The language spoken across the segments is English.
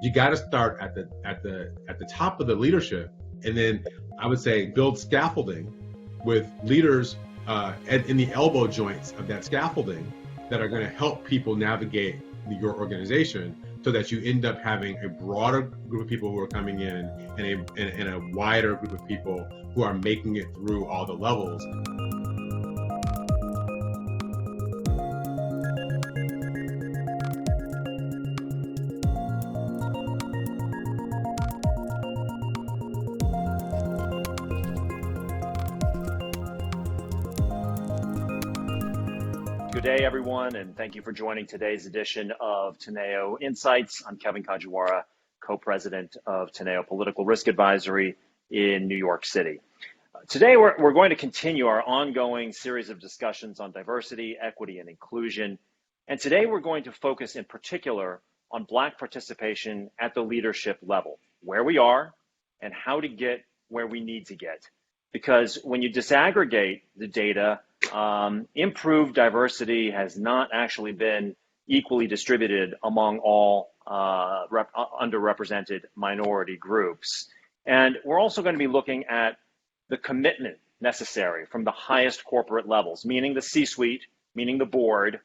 you got to start at the top of the leadership, and then I would say build scaffolding with leaders in the elbow joints of that scaffolding that are going to help people navigate your organization, so that you end up having a broader group of people who are coming in and a wider group of people who are making it through all the levels. Good day, everyone, and thank you for joining today's edition of Teneo Insights. I'm Kevin Kajiwara, co-president of Teneo Political Risk Advisory in New York City. Today, we're going to continue our ongoing series of discussions on diversity, equity, and inclusion. And today, we're going to focus in particular on Black participation at the leadership level, where we are and how to get where we need to get. Because when you disaggregate the data, improved diversity has not actually been equally distributed among all underrepresented minority groups. And we're also going to be looking at the commitment necessary from the highest corporate levels, meaning the C-suite, meaning the board,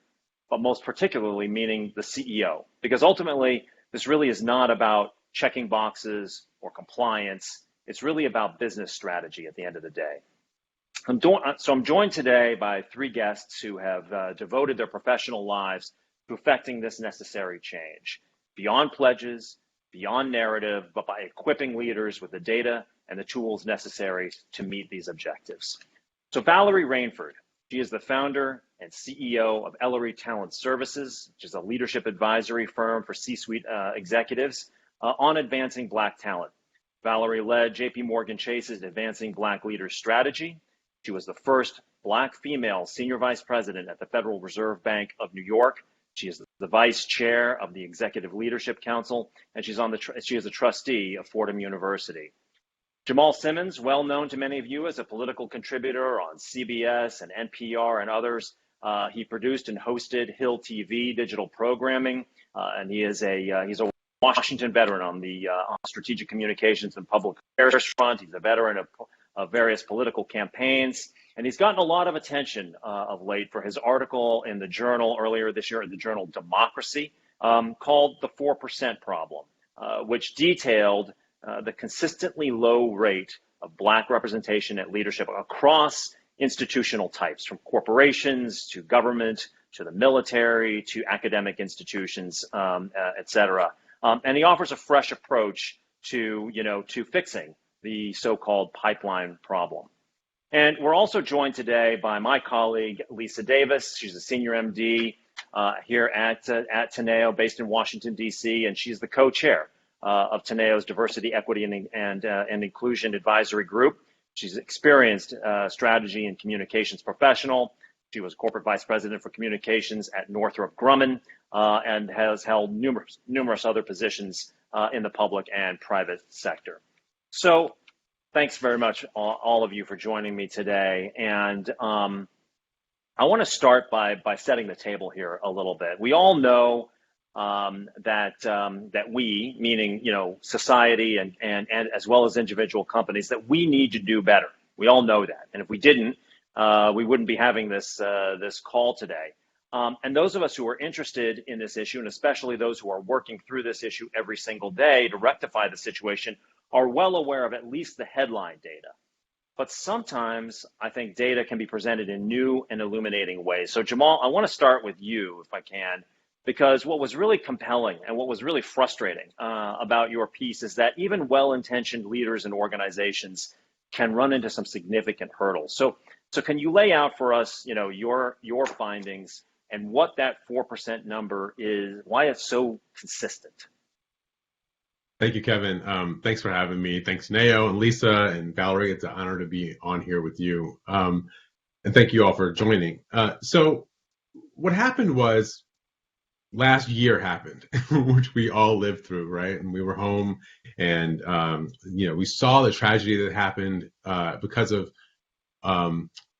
but most particularly meaning the CEO. Because ultimately, this really is not about checking boxes or compliance. It's really about business strategy at the end of the day. So I'm joined today by three guests who have devoted their professional lives to effecting this necessary change, beyond pledges, beyond narrative, but by equipping leaders with the data and the tools necessary to meet these objectives. So Valerie Rainford, she is the founder and CEO of Elloree Talent Strategies, which is a leadership advisory firm for C-suite executives on advancing Black talent. Valerie led JP Morgan Chase's Advancing Black Leaders strategy. She was the first Black female senior vice president at the Federal Reserve Bank of New York. She is the vice chair of the Executive Leadership Council, and she is a trustee of Fordham University. Jamal Simmons, well known to many of you as a political contributor on CBS and NPR and others. He produced and hosted Hill TV digital programming, and he's a Washington veteran on the strategic communications and public affairs front. He's a veteran of various political campaigns, and he's gotten a lot of attention of late for his article in the journal earlier this year, in the journal Democracy, called The 4% Problem, which detailed the consistently low rate of Black representation at leadership across institutional types, from corporations to government to the military to academic institutions, et cetera. And he offers a fresh approach to fixing the so-called pipeline problem. And we're also joined today by my colleague, Lisa Davis. She's a senior MD here at Teneo, based in Washington, D.C., and she's the co-chair of Teneo's Diversity, Equity, and Inclusion Advisory Group. She's an experienced strategy and communications professional. She was corporate vice president for communications at Northrop Grumman and has held numerous other positions in the public and private sector. So thanks very much, all of you, for joining me today. And I want to start by setting the table here a little bit. We all know that we, meaning society and as well as individual companies, that we need to do better. We all know that, and if we didn't, we wouldn't be having this call today. And those of us who are interested in this issue, and especially those who are working through this issue every single day to rectify the situation, are well aware of at least the headline data. But sometimes I think data can be presented in new and illuminating ways. So Jamal, I want to start with you, if I can, because what was really compelling and what was really frustrating about your piece is that even well-intentioned leaders and organizations can run into some significant hurdles. So can you lay out for us, your findings and what that 4% number is, why it's so consistent? Thank you, Kevin. Thanks for having me. Thanks, Teneo and Lisa and Valerie. It's an honor to be on here with you. And thank you all for joining. So what happened was, last year happened, which we all lived through, right? And we were home, and we saw the tragedy that happened because of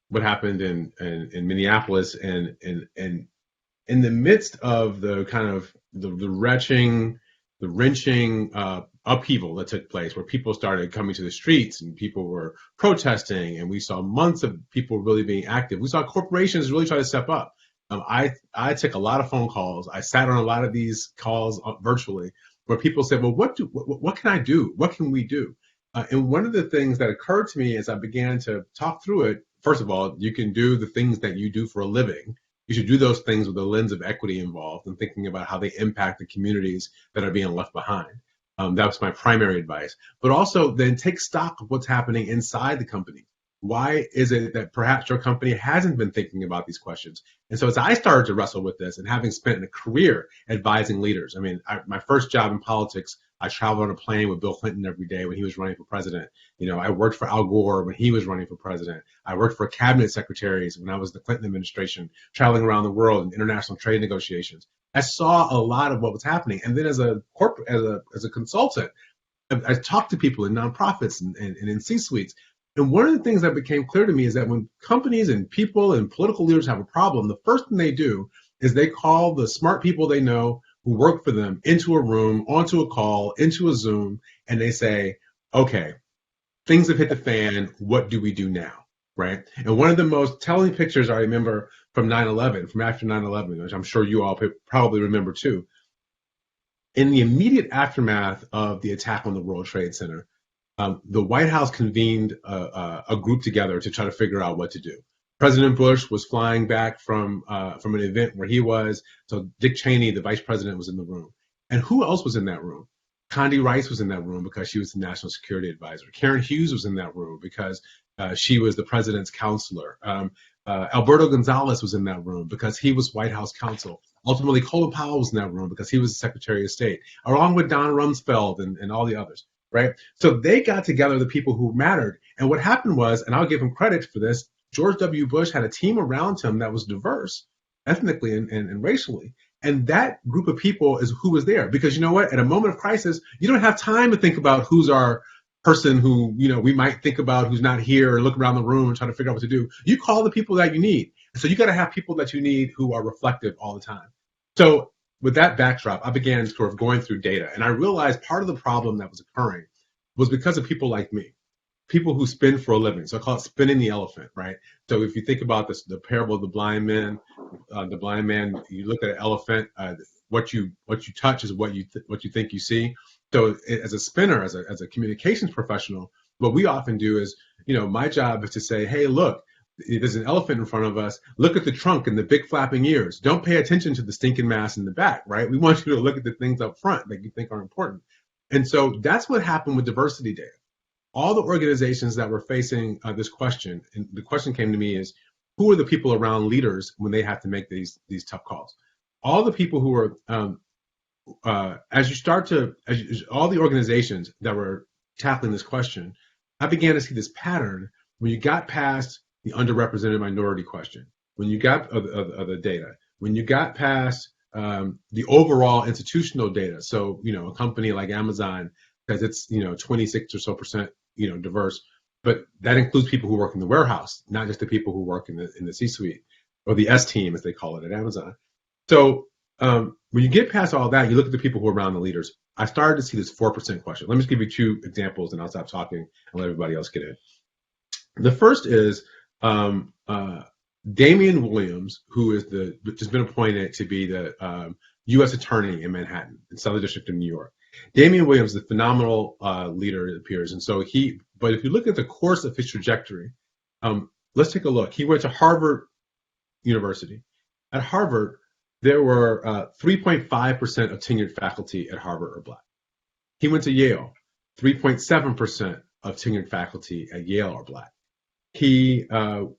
what happened in Minneapolis, and in the midst of the kind of the wrenching upheaval that took place, where people started coming to the streets and people were protesting, and we saw months of people really being active. We saw corporations really try to step up. I took a lot of phone calls. I sat on a lot of these calls virtually, where people said, "Well, what can I do? What can we do?" And one of the things that occurred to me as I began to talk through it, first of all, you can do the things that you do for a living. You should do those things with a lens of equity involved and thinking about how they impact the communities that are being left behind. That was my primary advice. But also then take stock of what's happening inside the company. Why is it that perhaps your company hasn't been thinking about these questions? And so as I started to wrestle with this, and having spent a career advising leaders, I mean, my first job in politics, I traveled on a plane with Bill Clinton every day when he was running for president. You know, I worked for Al Gore when he was running for president. I worked for cabinet secretaries when I was the Clinton administration, traveling around the world in international trade negotiations. I saw a lot of what was happening. And then as a corporate, as a consultant, I talked to people in nonprofits and in C-suites. And one of the things that became clear to me is that when companies and people and political leaders have a problem, the first thing they do is they call the smart people they know who work for them into a room, onto a call, into a Zoom, and they say, okay, things have hit the fan. What do we do now? Right? And one of the most telling pictures I remember from 9/11, from after 9/11, which I'm sure you all probably remember too, in the immediate aftermath of the attack on the World Trade Center, the White House convened a group together to try to figure out what to do. President Bush was flying back from an event where he was, so Dick Cheney, the vice president, was in the room. And who else was in that room? Condi Rice was in that room because she was the national security advisor. Karen Hughes was in that room because she was the president's counselor. Alberto Gonzalez was in that room because he was White House counsel. Ultimately, Colin Powell was in that room because he was the Secretary of State, along with Don Rumsfeld and all the others, right? So they got together the people who mattered. And what happened was, and I'll give him credit for this, George W. Bush had a team around him that was diverse ethnically and racially. And that group of people is who was there. Because you know what? At a moment of crisis, you don't have time to think about who's our person who, you know, we might think about who's not here, or look around the room and try to figure out what to do. You call the people that you need. And so you got to have people that you need who are reflective all the time. So with that backdrop, I began sort of going through data. And I realized part of the problem that was occurring was because of people like me. People who spin for a living. So I call it spinning the elephant, right? So if you think about this, the parable of the blind man, you look at an elephant, what you touch is what you think you see. So as a spinner, as a communications professional, what we often do is, you know, my job is to say, hey, look, there's an elephant in front of us. Look at the trunk and the big flapping ears. Don't pay attention to the stinking mass in the back, right? We want you to look at the things up front that you think are important. And so that's what happened with diversity data. All the organizations that were facing this question, and the question came to me is, who are the people around leaders when they have to make these tough calls? All the people who are, all the organizations that were tackling this question, I began to see this pattern when you got past the underrepresented minority question, when you got the data, when you got past the overall institutional data. So, you know, a company like Amazon, because it's, you know, 26 or so percent, you know, diverse, but that includes people who work in the warehouse, not just the people who work in the C-suite, or the S team as they call it at Amazon. So when you get past all that, you look at the people who are around the leaders. I started to see this 4% question. Let me just give you two examples, and I'll stop talking and let everybody else get in. The first is Damian Williams, which has been appointed to be the U.S. Attorney in Manhattan, in Southern District of New York. Damian Williams is a phenomenal leader, it appears. And so but if you look at the course of his trajectory, let's take a look. He went to Harvard University. At Harvard, there were 3.5% of tenured faculty at Harvard are Black. He went to Yale. 3.7% of tenured faculty at Yale are Black. He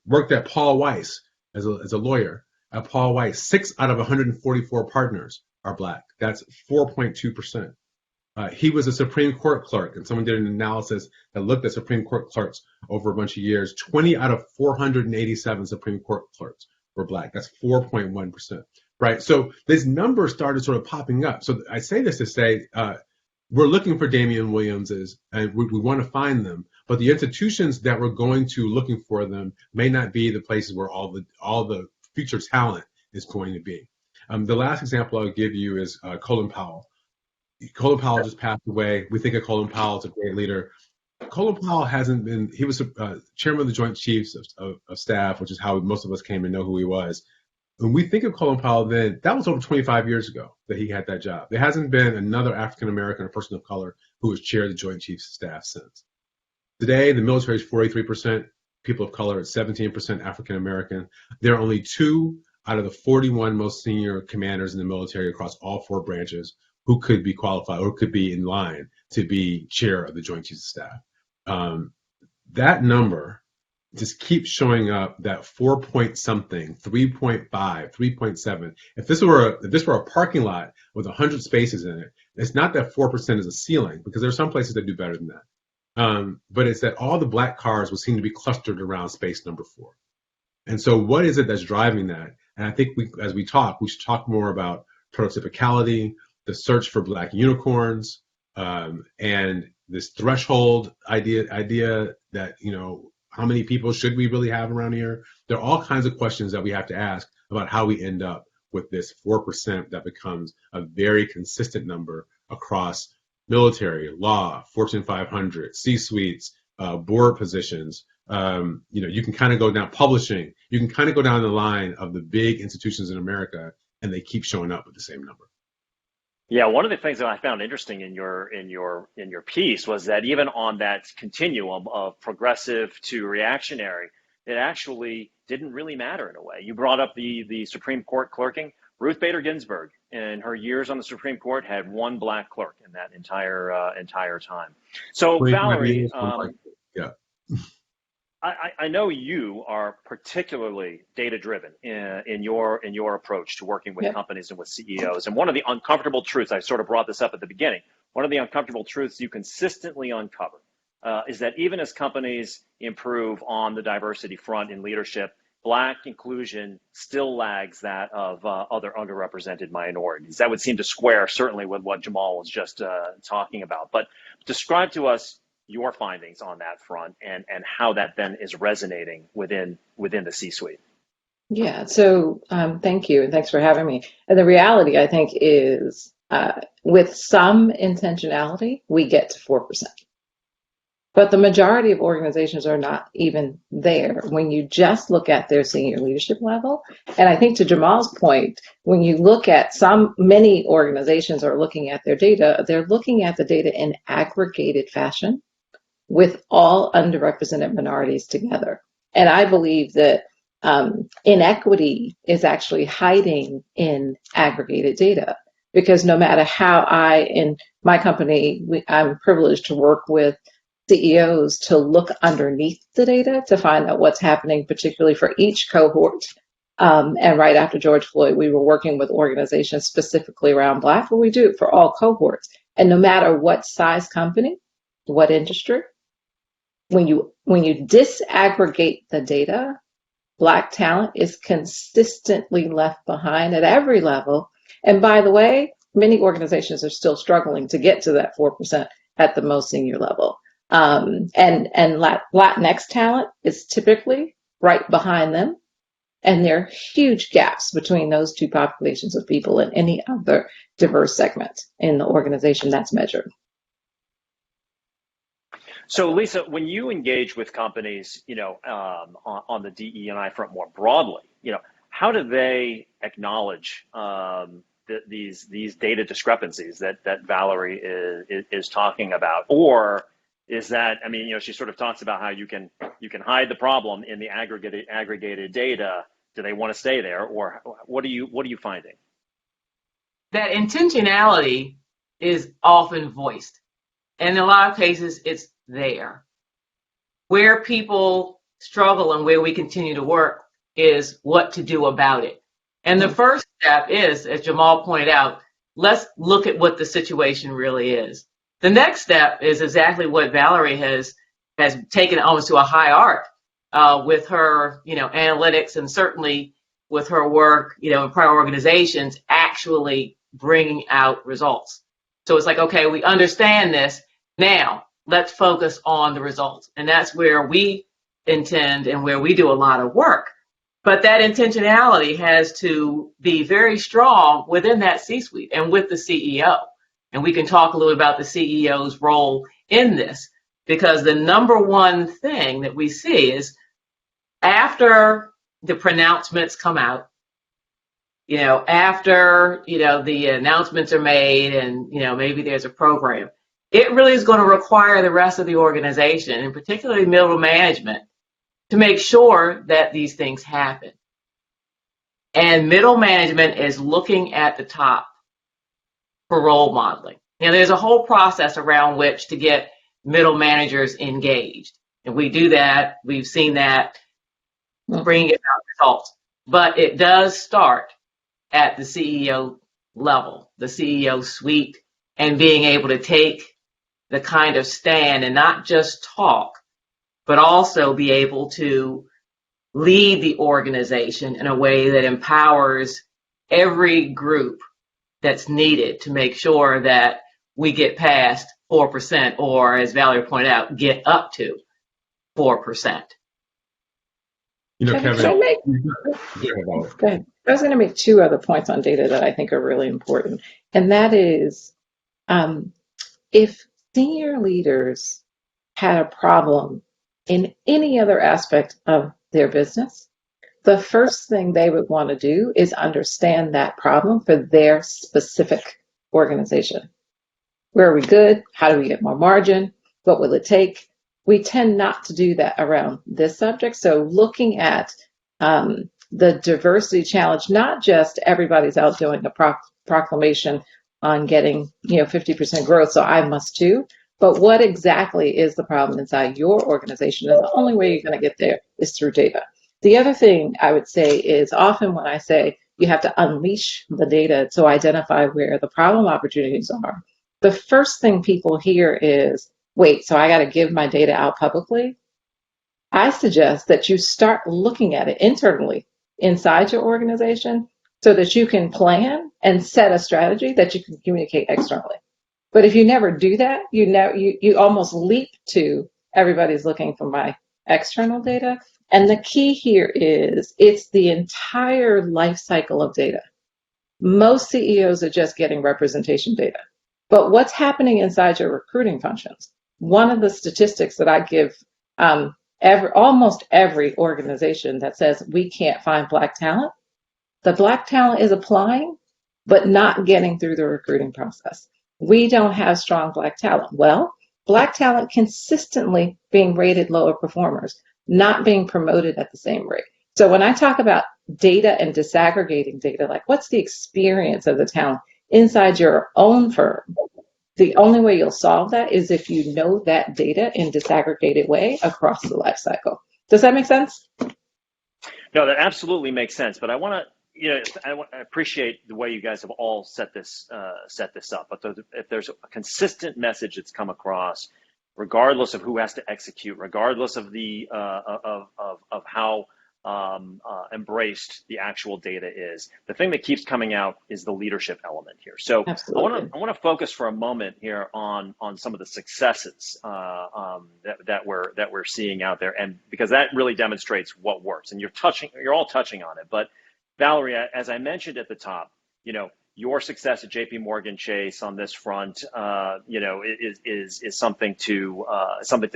worked at Paul Weiss as a lawyer. At Paul Weiss, 6 out of 144 partners are Black. That's 4.2%. He was a Supreme Court clerk, and someone did an analysis that looked at Supreme Court clerks over a bunch of years. 20 out of 487 Supreme Court clerks were Black. That's 4.1%, right? So this number started sort of popping up. So I say this to say, we're looking for Damian Williamses, and we want to find them, but the institutions that we're going to looking for them may not be the places where all the future talent is going to be. The last example I'll give you is Colin Powell. Colin Powell just passed away. We think of Colin Powell as a great leader. Colin Powell hasn't been, he was chairman of the Joint Chiefs of Staff, which is how most of us came to know who he was. When we think of Colin Powell then, that was over 25 years ago that he had that job. There hasn't been another African American or person of color who has chaired the Joint Chiefs of Staff since. Today, the military is 43% people of color, 17% African American. There are only 2 out of the 41 most senior commanders in the military across all 4 branches who could be qualified or could be in line to be chair of the Joint Chiefs of Staff. That number just keeps showing up, that 4 point something, 3.5, 3.7. If this were a parking lot with 100 spaces in it, it's not that 4% is a ceiling, because there are some places that do better than that. But it's that all the black cars would seem to be clustered around space number 4. And so what is it that's driving that? And I think as we talk, we should talk more about prototypicality, the search for black unicorns, and this threshold idea that, how many people should we really have around here? There are all kinds of questions that we have to ask about how we end up with this 4% that becomes a very consistent number across military, law, Fortune 500, C-suites, board positions. You can kind of go down publishing. You can kind of go down the line of the big institutions in America, and they keep showing up with the same number. Yeah, one of the things that I found interesting in your piece was that even on that continuum of progressive to reactionary, it actually didn't really matter in a way. You brought up the Supreme Court clerking. Ruth Bader Ginsburg, in her years on the Supreme Court, had 1 black clerk in that entire time. So Valerie, yeah. I know you are particularly data-driven in your approach to working with companies and with CEOs. And one of the uncomfortable truths, I sort of brought this up at the beginning, one of the uncomfortable truths you consistently uncover is that even as companies improve on the diversity front in leadership, Black inclusion still lags that of other underrepresented minorities. That would seem to square certainly with what Jamal was just talking about. But describe to us your findings on that front and how that then is resonating within the C-suite. Yeah, so thank you, and thanks for having me. And the reality, I think, is with some intentionality, we get to 4%. But the majority of organizations are not even there when you just look at their senior leadership level. And I think to Jamal's point, when you look at many organizations are looking at their data, they're looking at the data in aggregated fashion with all underrepresented minorities together. And I believe that inequity is actually hiding in aggregated data, because no matter how in my company, I'm privileged to work with CEOs to look underneath the data to find out what's happening, particularly for each cohort. And right after George Floyd, we were working with organizations specifically around Black, but we do it for all cohorts. And no matter what size company, what industry, when you disaggregate the data, Black talent is consistently left behind at every level. And by the way, many organizations are still struggling to get to that 4% at the most senior level. And Latinx talent is typically right behind them. And there are huge gaps between those two populations of people and any other diverse segment in the organization that's measured. So, Lisa, when you engage with companies, on the DE&I front more broadly, how do they acknowledge these data discrepancies that Valerie is talking about? Or is that, she sort of talks about how you can hide the problem in the aggregated data. Do they want to stay there, or what are you finding? That intentionality is often voiced, and in a lot of cases, it's there. Where people struggle and where we continue to work is what to do about it. And the first step is, as Jamal pointed out, let's look at what the situation really is. The next step is exactly what Valerie has taken almost to a high art with her, analytics, and certainly with her work, in prior organizations, actually bringing out results. So it's like, okay, we understand this. Now let's focus on the results. And that's where we intend and where we do a lot of work. But that intentionality has to be very strong within that C-suite and with the CEO. And we can talk a little about the CEO's role in this, because the number one thing that we see is after the pronouncements come out, after, the announcements are made and, maybe there's a program, it really is going to require the rest of the organization, and particularly middle management, to make sure that these things happen. And middle management is looking at the top for role modeling. There's a whole process around which to get middle managers engaged. And we do that. We've seen that bringing about results. But it does start at the CEO level, the CEO suite, and being able to take the kind of stand and not just talk, but also be able to lead the organization in a way that empowers every group that's needed to make sure that we get past 4%, or as Valerie pointed out, get up to 4%. Kevin, go ahead. I was going to make two other points on data that I think are really important. And that is, if senior leaders had a problem in any other aspect of their business, the first thing they would want to do is understand that problem for their specific organization. Where are we good? How do we get more margin? What will it take? We tend not to do that around this subject. So looking at the diversity challenge, not just everybody's out doing a proclamation on getting 50% growth, so I must too, but what exactly is the problem inside your organization? And the only way you're going to get there is through data. The other thing I would say is, often when I say you have to unleash the data to identify where the problem opportunities are, the first thing people hear is, wait, so I got to give my data out publicly? I suggest that you start looking at it internally inside your organization so that you can plan and set a strategy that you can communicate externally. But if you never do that, you almost leap to everybody's looking for my external data. And the key here is it's the entire life cycle of data. Most CEOs are just getting representation data. But what's happening inside your recruiting functions? One of the statistics that I give almost every organization that says we can't find Black talent, the Black talent is applying, but not getting through the recruiting process. We don't have strong Black talent. Well, Black talent consistently being rated lower performers, not being promoted at the same rate. So when I talk about data and disaggregating data, like what's the experience of the talent inside your own firm? The only way you'll solve that is if you know that data in disaggregated way across the life cycle. Does that make sense? No, that absolutely makes sense. But I want to, I appreciate the way you guys have all set this up. But if there's a consistent message that's come across, regardless of who has to execute, regardless of the of how embraced the actual data is, the thing that keeps coming out is the leadership element here. So Absolutely. I want to focus for a moment here on some of the successes that we're seeing out there, and because that really demonstrates what works. And you're all touching on it. But Valerie, as I mentioned at the top, your success at JP Morgan Chase on this front, is something to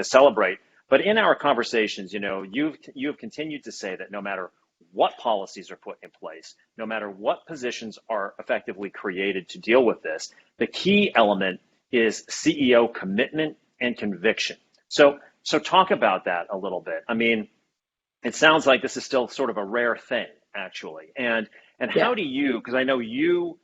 celebrate. But in our conversations, you've continued to say that no matter what policies are put in place, no matter what positions are effectively created to deal with this, the key element is CEO commitment and conviction. So talk about that a little bit. I mean, it sounds like this is still sort of a rare thing, actually. And how do you, because I know you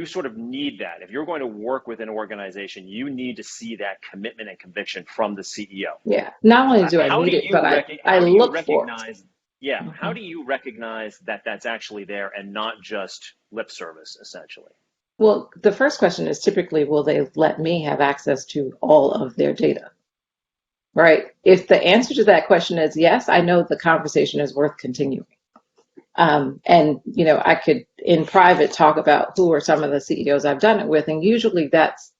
sort of need that. If you're going to work with an organization, you need to see that commitment and conviction from the CEO. Yeah. Not only do I need it, but I look for it. Yeah. Mm-hmm. How do you recognize that that's actually there and not just lip service, essentially? Well, the first question is typically, will they let me have access to all of their data? Right? If the answer to that question is yes, I know the conversation is worth continuing. And, I could in private talk about who are some of the CEOs I've done it with. And usually that's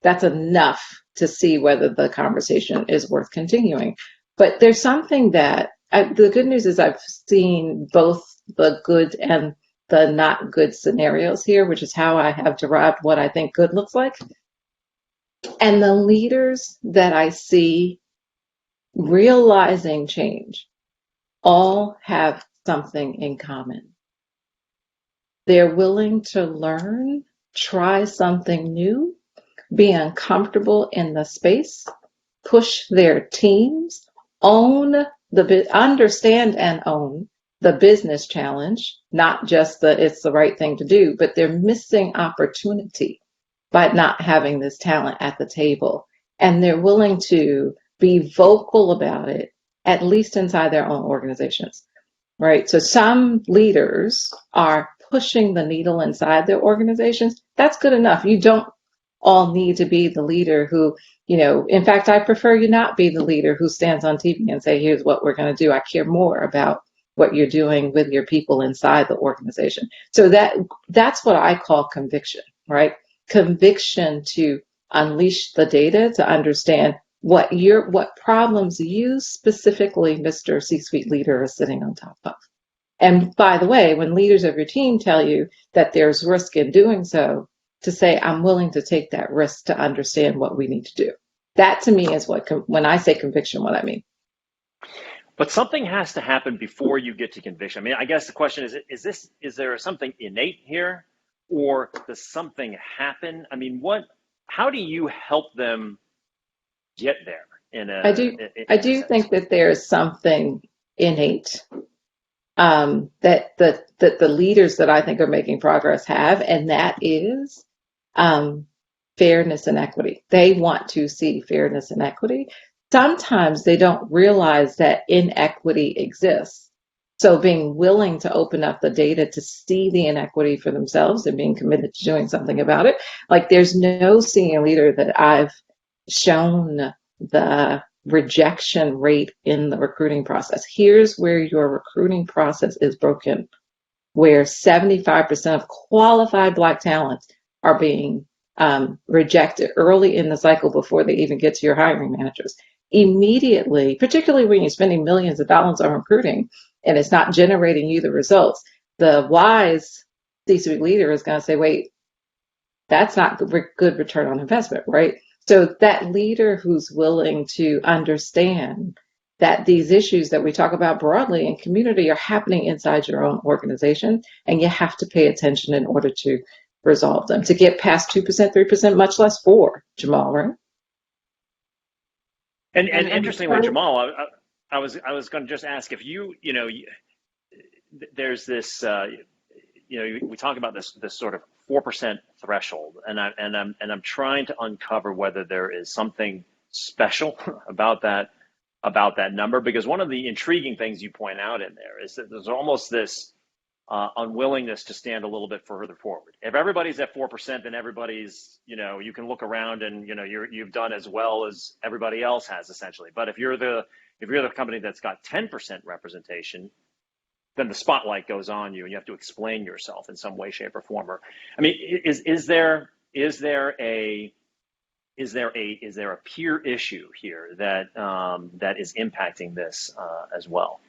enough to see whether the conversation is worth continuing. But there's something that the good news is I've seen both the good and the not good scenarios here, which is how I have derived what I think good looks like. And the leaders that I see realizing change all have something in common. They're willing to learn, try something new, be uncomfortable in the space, push their teams, understand and own the business challenge, not just it's the right thing to do, but they're missing opportunity by not having this talent at the table. And they're willing to be vocal about it, at least inside their own organizations, right? So some leaders are pushing the needle inside their organizations. That's good enough. You don't all need to be the leader who, in fact, I prefer you not be the leader who stands on TV and say, here's what we're going to do. I care more about what you're doing with your people inside the organization. So that's what I call conviction, right? Conviction to unleash the data to understand what problems you specifically, Mr. C-suite leader, is sitting on top of. And by the way, when leaders of your team tell you that there's risk in doing so, to say, I'm willing to take that risk to understand what we need to do. That to me is when I say conviction, what I mean. But something has to happen before you get to conviction. I mean, I guess the question is there something innate here, or does something happen? I mean, how do you help them get there? I do think that there is something innate that the leaders that I think are making progress have, and that is fairness and equity. They want to see fairness and equity. Sometimes they don't realize that inequity exists. So being willing to open up the data to see the inequity for themselves and being committed to doing something about it. Like, there's no senior leader that I've shown the rejection rate in the recruiting process. Here's where your recruiting process is broken, where 75% of qualified Black talent are being rejected early in the cycle before they even get to your hiring managers. Immediately, particularly when you're spending millions of dollars on recruiting and it's not generating you the results, the wise C-suite leader is going to say, wait, that's not good return on investment, right? So that leader who's willing to understand that these issues that we talk about broadly in community are happening inside your own organization, and you have to pay attention in order to resolve them, to get past 2%, 3%, much less 4%, Jamal, right? And interestingly, Jamal, I was going to just ask if there's this, we talk about this sort of 4% threshold, and I'm trying to uncover whether there is something special about that number, because one of the intriguing things you point out in there is that there's almost this unwillingness to stand a little bit further forward. If everybody's at 4%, then everybody's, you can look around and you've done as well as everybody else has, essentially. But if you're the company that's got 10% representation, then the spotlight goes on you and you have to explain yourself in some way, shape, or form. I mean, is there a peer issue here that is impacting this as well?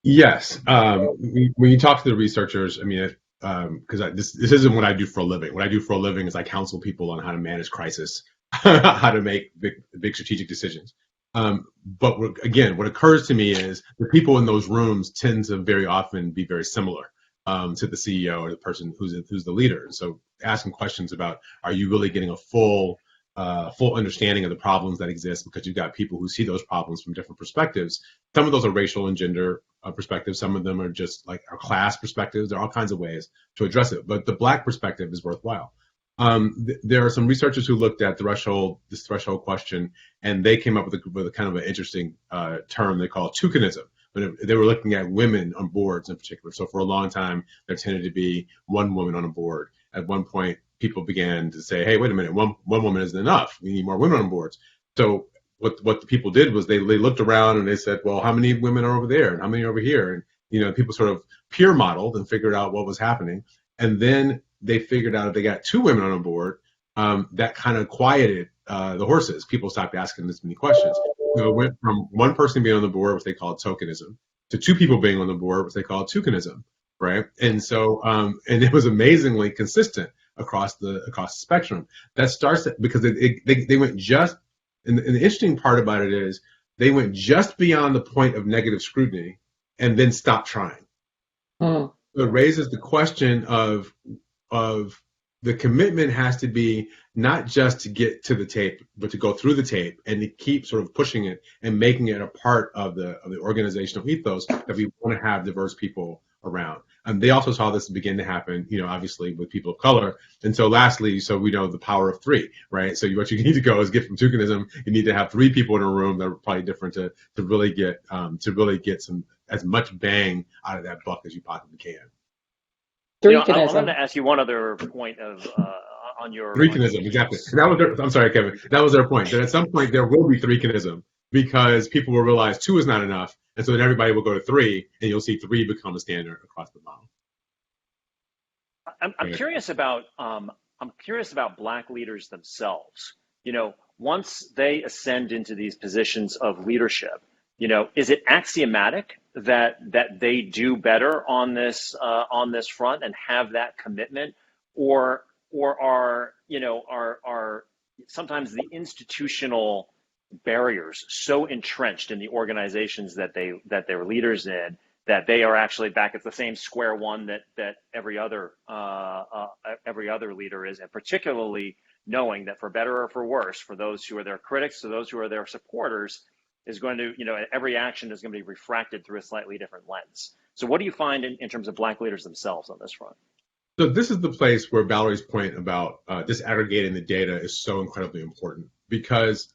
Yes. When you talk to the researchers, I mean, because this isn't what I do for a living. What I do for a living is I counsel people on how to manage crisis, how to make big strategic decisions. But what occurs to me is the people in those rooms tend to very often be very similar to the CEO or the person who's the leader. And so asking questions about, are you really getting a full understanding of the problems that exist, because you've got people who see those problems from different perspectives. Some of those are racial and gender perspectives. Some of them are just like our class perspectives. There are all kinds of ways to address it, but the Black perspective is worthwhile. There are some researchers who looked at this threshold question, and they came up with a kind of an interesting term they call toucanism. But they were looking at women on boards in particular. So for a long time, there tended to be one woman on a board. At one point, people began to say, hey, wait a minute, one woman isn't enough. We need more women on boards. So what the people did was they looked around and they said, well, how many women are over there and how many are over here? And, people sort of peer modeled and figured out what was happening. And then they figured out if they got 2 women on a board, that kind of quieted the horses. People stopped asking this many questions. So it went from one person being on the board, which they called tokenism, to 2 people being on the board, which they called toucanism. right? And so, and it was amazingly consistent across the spectrum. That starts because they went just, and the interesting part about it is they went just beyond the point of negative scrutiny and then stopped trying. Mm. So it raises the question of the commitment has to be not just to get to the tape, but to go through the tape and to keep sort of pushing it and making it a part of the organizational ethos that we want to have diverse people around. And they also saw this begin to happen, obviously with people of color. And so lastly, so we know the power of three, right? So what you need to go is get from toucanism. You need to have three people in a room that are probably different to really get some as much bang out of that buck as you possibly can. I wanted to ask you one other point of on your threecanism, exactly. That was I'm sorry, Kevin. That was their point. That at some point there will be threecanism because people will realize two is not enough, and so then everybody will go to three, and you'll see three become a standard across the model. I'm curious about Black leaders themselves. Once they ascend into these positions of leadership, is it axiomatic that they do better on this front and have that commitment, or are sometimes the institutional barriers so entrenched in the organizations that they're leaders in that they are actually back at the same square one that every other leader is, and particularly knowing that for better or for worse, for those who are their critics, to those who are their supporters, is going to, every action is going to be refracted through a slightly different lens. So what do you find in terms of Black leaders themselves on this front? So this is the place where Valerie's point about disaggregating the data is so incredibly important, because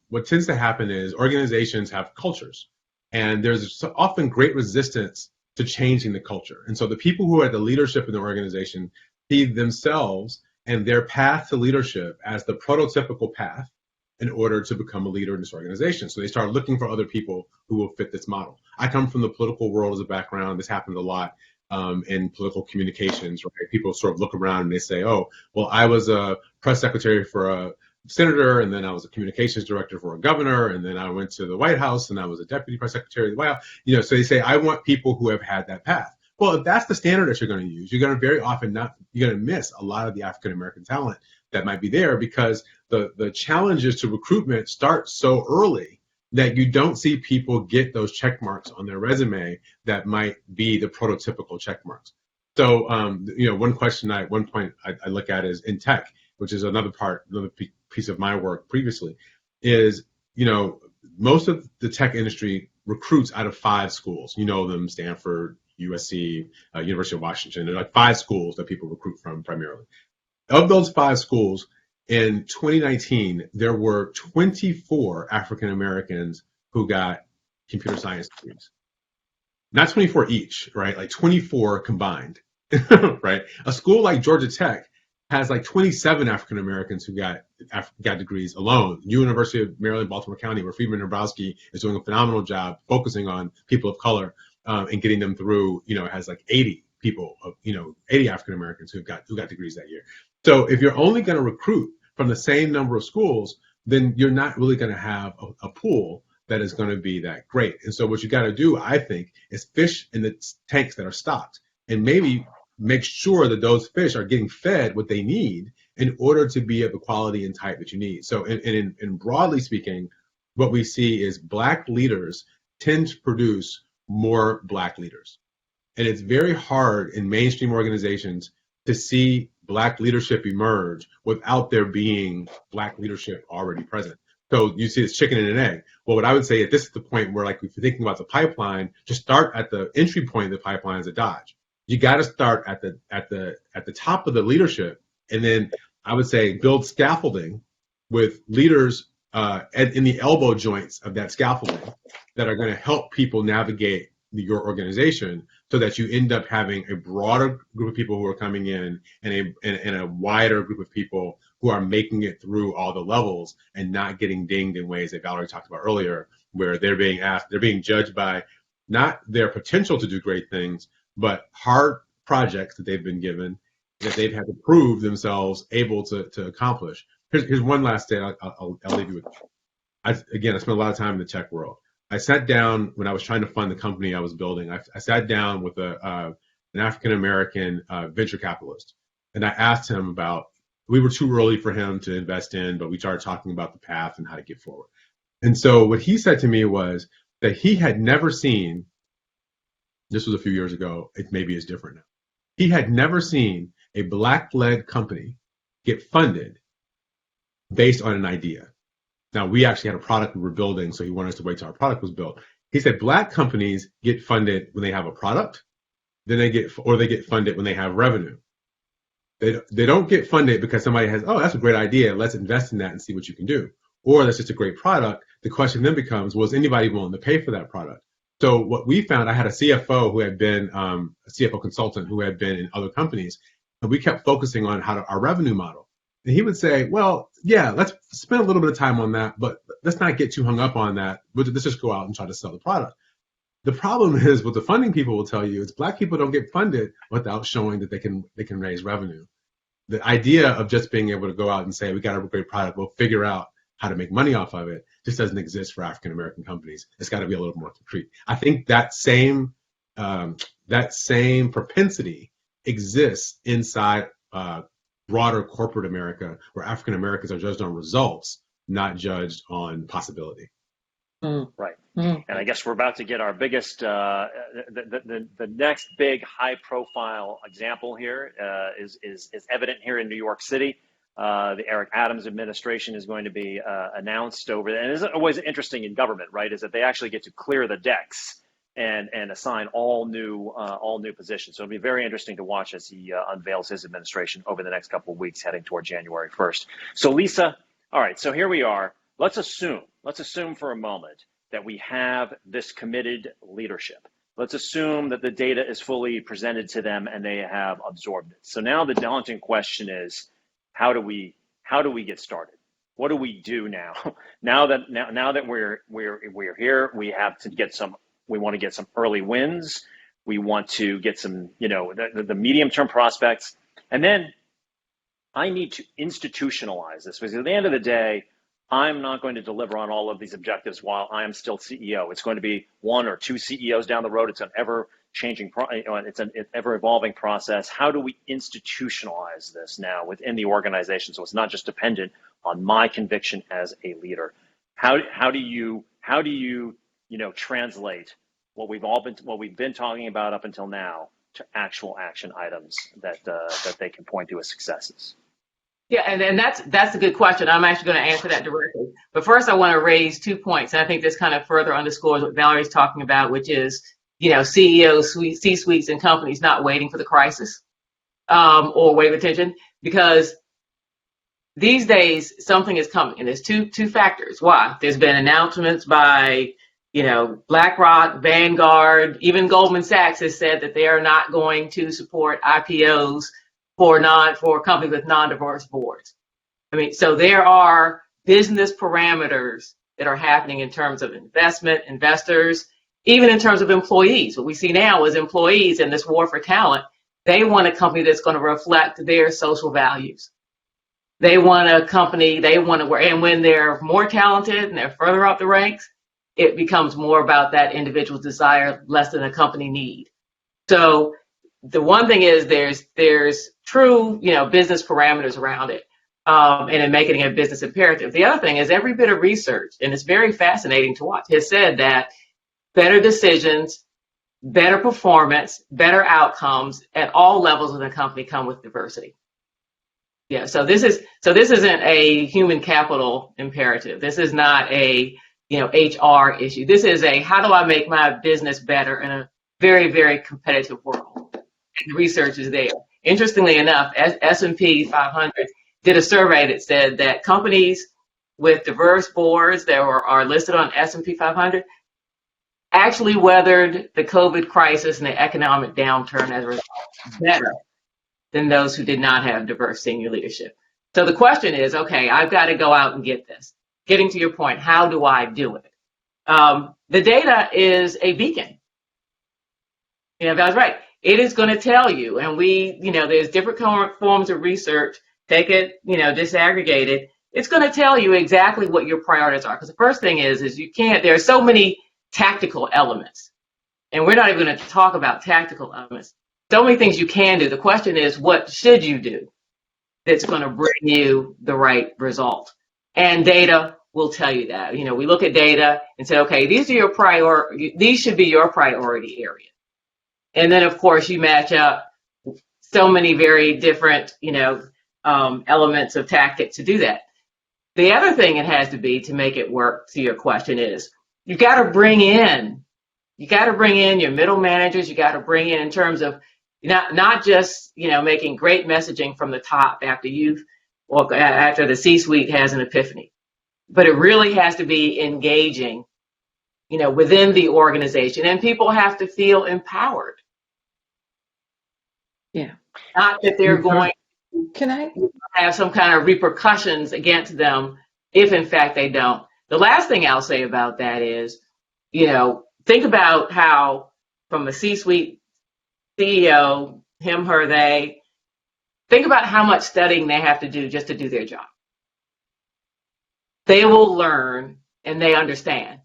what tends to happen is organizations have cultures, and there's often great resistance to changing the culture. And so the people who are at the leadership in the organization see themselves and their path to leadership as the prototypical path in order to become a leader in this organization. So they start looking for other people who will fit this model. I come from the political world as a background. This happens a lot in political communications, right? People sort of look around and they say, oh, well, I was a press secretary for a senator, and then I was a communications director for a governor, and then I went to the White House and I was a deputy press secretary of the White House. So they say, I want people who have had that path. Well, if that's the standard that you're going to use, you're going to very often you're going to miss a lot of the African-American talent that might be there, because the challenges to recruitment start so early that you don't see people get those check marks on their resume that might be the prototypical check marks. So, one point I look at is in tech, which is another piece of my work previously, is, most of the tech industry recruits out of 5 schools. Them: Stanford, USC, University of Washington. There are like 5 schools that people recruit from primarily. Of those 5 schools, in 2019, there were 24 African Americans who got computer science degrees. Not 24 each, right? Like 24 combined, right? A school like Georgia Tech has like 27 African Americans who got degrees alone. University of Maryland, Baltimore County, where Freeman Dabrowski is doing a phenomenal job focusing on people of color and getting them through, has like 80 people, 80 African Americans who got degrees that year. So if you're only going to recruit from the same number of schools, then you're not really going to have a pool that is going to be that great. And so what you got to do, I think, is fish in the tanks that are stocked, and maybe make sure that those fish are getting fed what they need in order to be of the quality and type that you need. So in broadly speaking, what we see is Black leaders tend to produce more Black leaders. And it's very hard in mainstream organizations to see Black leadership emerge without there being Black leadership already present. So you see this chicken and an egg. Well, what I would say is this is the point where, like, if you're thinking about the pipeline, just start at the entry point of the pipeline as a Dodge. You got to start at the top of the leadership, and then I would say build scaffolding with leaders in the elbow joints of that scaffolding that are going to help people navigate your organization, so that you end up having a broader group of people who are coming in and a wider group of people who are making it through all the levels and not getting dinged in ways that Valerie talked about earlier, where they're being judged by not their potential to do great things, but hard projects that they've been given that they've had to prove themselves able to accomplish. Here's one last thing I'll leave you with. I spent a lot of time in the tech world. I sat down when I was trying to fund the company I was building. I sat down with a an African American venture capitalist. And I asked him about, we were too early for him to invest in, but we started talking about the path and how to get forward. And so what he said to me was that he had never seen, this was a few years ago, it maybe is different now. He had never seen a Black-led company get funded based on an idea. Now, we actually had a product we were building, so he wanted us to wait till our product was built. He said Black companies get funded when they have a product, then they get funded when they have revenue. They don't get funded because somebody has, oh, that's a great idea, let's invest in that and see what you can do. Or that's just a great product. The question then becomes, was anybody willing to pay for that product? So what we found, I had a CFO who had been a CFO consultant who had been in other companies, and we kept focusing on our revenue model. And he would say, well, yeah, let's spend a little bit of time on that, but let's not get too hung up on that. Let's just go out and try to sell the product. The problem is what the funding people will tell you is Black people don't get funded without showing that they can raise revenue. The idea of just being able to go out and say, we got a great product, we'll figure out how to make money off of it, just doesn't exist for African American companies. It's got to be a little more concrete. I think that same propensity exists inside broader corporate America, where African Americans are judged on results, not judged on possibility. Right. And I guess we're about to get our biggest, the next big high-profile example here is evident here in New York City. The Eric Adams administration is going to be announced over there. And it's always interesting in government, right, is that they actually get to clear the decks and assign all new positions. So it'll be very interesting to watch as he unveils his administration over the next couple of weeks heading toward January 1st. So Lisa, all right, so here we are. Let's assume for a moment that we have this committed leadership. Let's assume that the data is fully presented to them and they have absorbed it. So now the daunting question is, how do we get started? What do we do now? Now that we're here, we have to get some. We want to get some early wins. We want to get some, the medium-term prospects, and then I need to institutionalize this, because at the end of the day, I'm not going to deliver on all of these objectives while I am still CEO. It's going to be one or two CEOs down the road. It's an ever-changing, it's an ever-evolving process. How do we institutionalize this now within the organization so it's not just dependent on my conviction as a leader? How do you translate what we've been talking about up until now to actual action items that they can point to as successes? Yeah, and that's a good question. I'm actually going to answer that directly. But first, I want to raise 2 points. And I think this kind of further underscores what Valerie's talking about, which is, CEOs, C-suites, and companies not waiting for the crisis or wave attention, because these days something is coming, and there's two factors. Why? There's been announcements by BlackRock, Vanguard, even Goldman Sachs has said that they are not going to support IPOs for companies with non-diverse boards. So there are business parameters that are happening in terms of investors, even in terms of employees. What we see now is employees in this war for talent, they want a company that's going to reflect their social values. They want a company, and when they're more talented and they're further up the ranks, it becomes more about that individual's desire, less than a company need. So the one thing is there's true, business parameters around it, and in making it a business imperative. The other thing is every bit of research, and it's very fascinating to watch, has said that better decisions, better performance, better outcomes at all levels of the company come with diversity. Yeah, so this isn't a human capital imperative. This is not a HR issue. This is a how do I make my business better in a very, very competitive world. And the research is there. Interestingly enough, S&P 500 did a survey that said that companies with diverse boards that are listed on S&P 500 actually weathered the COVID crisis and the economic downturn as a result better than those who did not have diverse senior leadership. So the question is, okay, I've got to go out and get this. Getting to your point, how do I do it? The data is a beacon. That's right. It is going to tell you, and there's different forms of research. Take it, disaggregate it. It's going to tell you exactly what your priorities are. Because the first thing is there are so many tactical elements, and we're not even going to talk about tactical elements. so many things you can do. The question is, what should you do that's going to bring you the right result? And data will tell you that. You know, we look at data and say, okay, these should be your priority area. And then, of course, you match up so many very different, elements of tactics to do that. The other thing it has to be to make it work, to your question, is you got to bring in your middle managers. You got to bring in terms of not just, making great messaging from the top after the C-suite has an epiphany, but it really has to be engaging, within the organization, and people have to feel empowered. Yeah. Not that they're going to have some kind of repercussions against them if in fact they don't. The last thing I'll say about that is, think about how from a C-suite CEO, him, her, they, think about how much studying they have to do just to do their job. They will learn and they understand.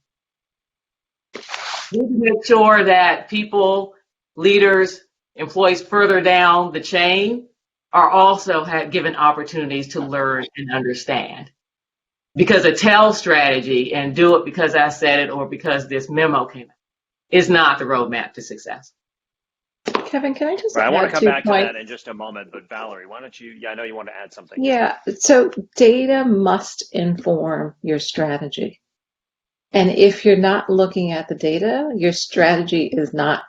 We need to make sure that people, leaders, employees further down the chain are also given opportunities to learn and understand. Because a tell strategy and do it because I said it or because this memo came out is not the roadmap to success. Kevin, can I just I want to come back to that in just a moment, but Valerie, why don't you, I know you want to add something. Yeah, so data must inform your strategy. And if you're not looking at the data, your strategy is not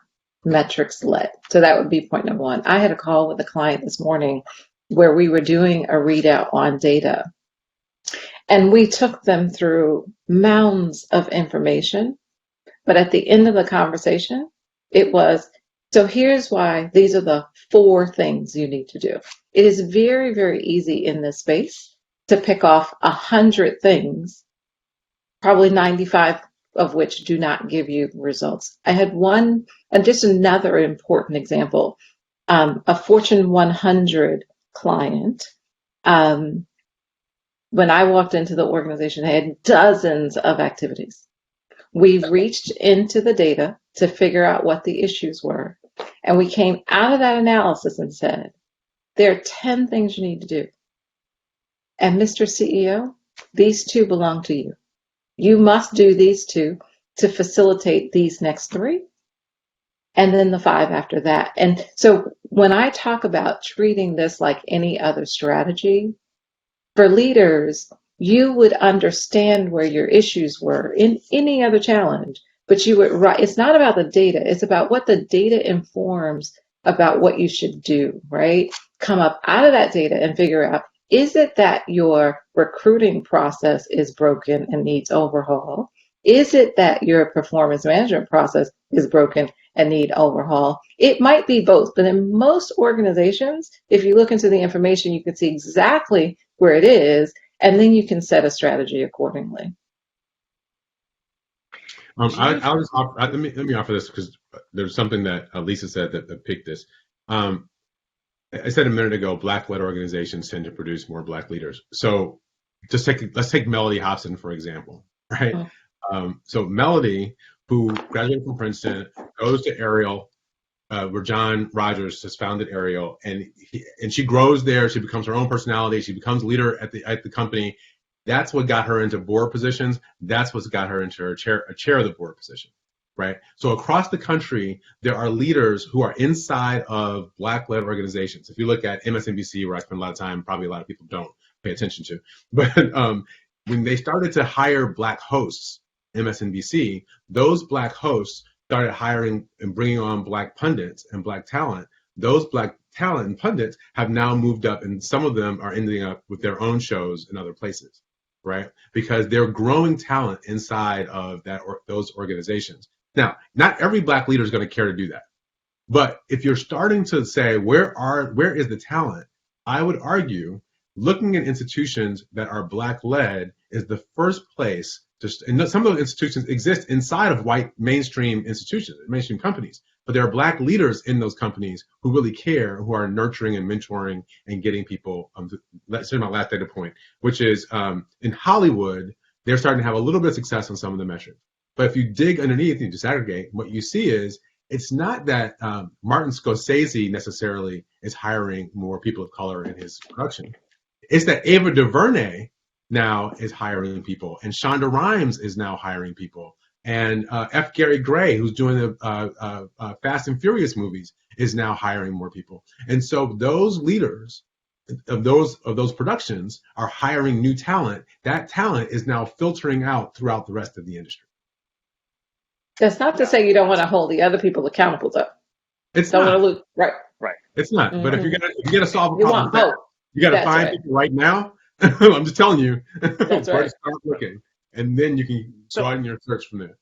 metrics led. So that would be point number one. I had a call with a client this morning where we were doing a readout on data. And we took them through mounds of information. But at the end of the conversation, it was, so here's why these are the 4 things you need to do. It is very, very easy in this space to pick off 100 things, probably 95 of which do not give you results. I had one, and just another important example, a Fortune 100 client. When I walked into the organization, they had dozens of activities. We reached into the data to figure out what the issues were. And we came out of that analysis and said, there are 10 things you need to do. And Mr. CEO, these 2 belong to you. You must do these 2 to facilitate these next 3. And then the 5 after that. And so when I talk about treating this like any other strategy, for leaders, you would understand where your issues were in any other challenge, but you would write, it's not about the data, it's about what the data informs about what you should do, right? Come up out of that data and figure out, is it that your recruiting process is broken and needs overhaul? Is it that your performance management process is broken and need overhaul? It might be both, but in most organizations, if you look into the information, you can see exactly where it is, and then you can set a strategy accordingly. I'll just offer, let me offer this because there's something that Lisa said that picked this. I said a minute ago, Black-led organizations tend to produce more Black leaders. So let's take Melody Hobson, for example, right? So Melody, who graduated from Princeton, goes to Ariel, where John Rogers has founded Ariel, and she grows there. She becomes her own personality. She becomes leader at the company. That's what got her into board positions. That's what's got her into a chair of the board position, right? So across the country, there are leaders who are inside of Black-led organizations. If you look at MSNBC, where I spend a lot of time, probably a lot of people don't pay attention to, but when they started to hire Black hosts, MSNBC, those Black hosts started hiring and bringing on Black pundits and Black talent. Those Black talent and pundits have now moved up, and some of them are ending up with their own shows in other places, right? Because they're growing talent inside of those organizations. Now, not every Black leader is going to care to do that. But if you're starting to say, where is the talent? I would argue looking at institutions that are Black-led is the first place and some of those institutions exist inside of white mainstream institutions, mainstream companies, but there are Black leaders in those companies who really care, who are nurturing and mentoring and getting people. Let's say my last data point, which is in Hollywood, they're starting to have a little bit of success on some of the metrics. But if you dig underneath and you disaggregate, what you see is it's not that Martin Scorsese necessarily is hiring more people of color in his production. It's that Ava DuVernay now is hiring people, and Shonda Rhimes is now hiring people, and F. Gary Gray, who's doing the Fast and Furious movies, is now hiring more people. And so those leaders of those productions are hiring new talent. That talent is now filtering out throughout the rest of the industry. That's not to say you don't want to hold the other people accountable, though. It's Don't not. want to lose, right? Right. It's not. But if you're gonna solve a You problem, want both. you got to That's find right. people right now. I'm just telling you, That's where right. to start looking, and then you can broaden your search from there.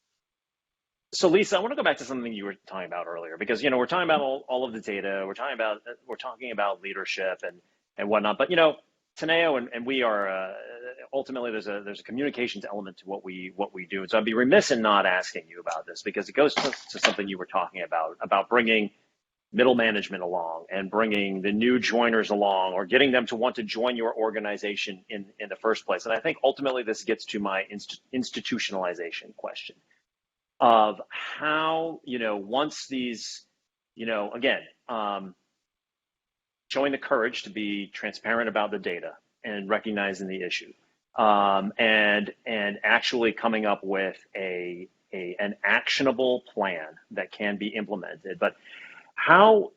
So Lisa, I want to go back to something you were talking about earlier, because we're talking about all of the data, we're talking about leadership and whatnot. But Teneo and we are ultimately there's a communications element to what we do. And so I'd be remiss in not asking you about this, because it goes to something you were talking about bringing middle management along and bringing the new joiners along, or getting them to want to join your organization in the first place. And I think ultimately this gets to my institutionalization question of how, once these, again, showing the courage to be transparent about the data and recognizing the issue, and actually coming up with an actionable plan that can be implemented. But how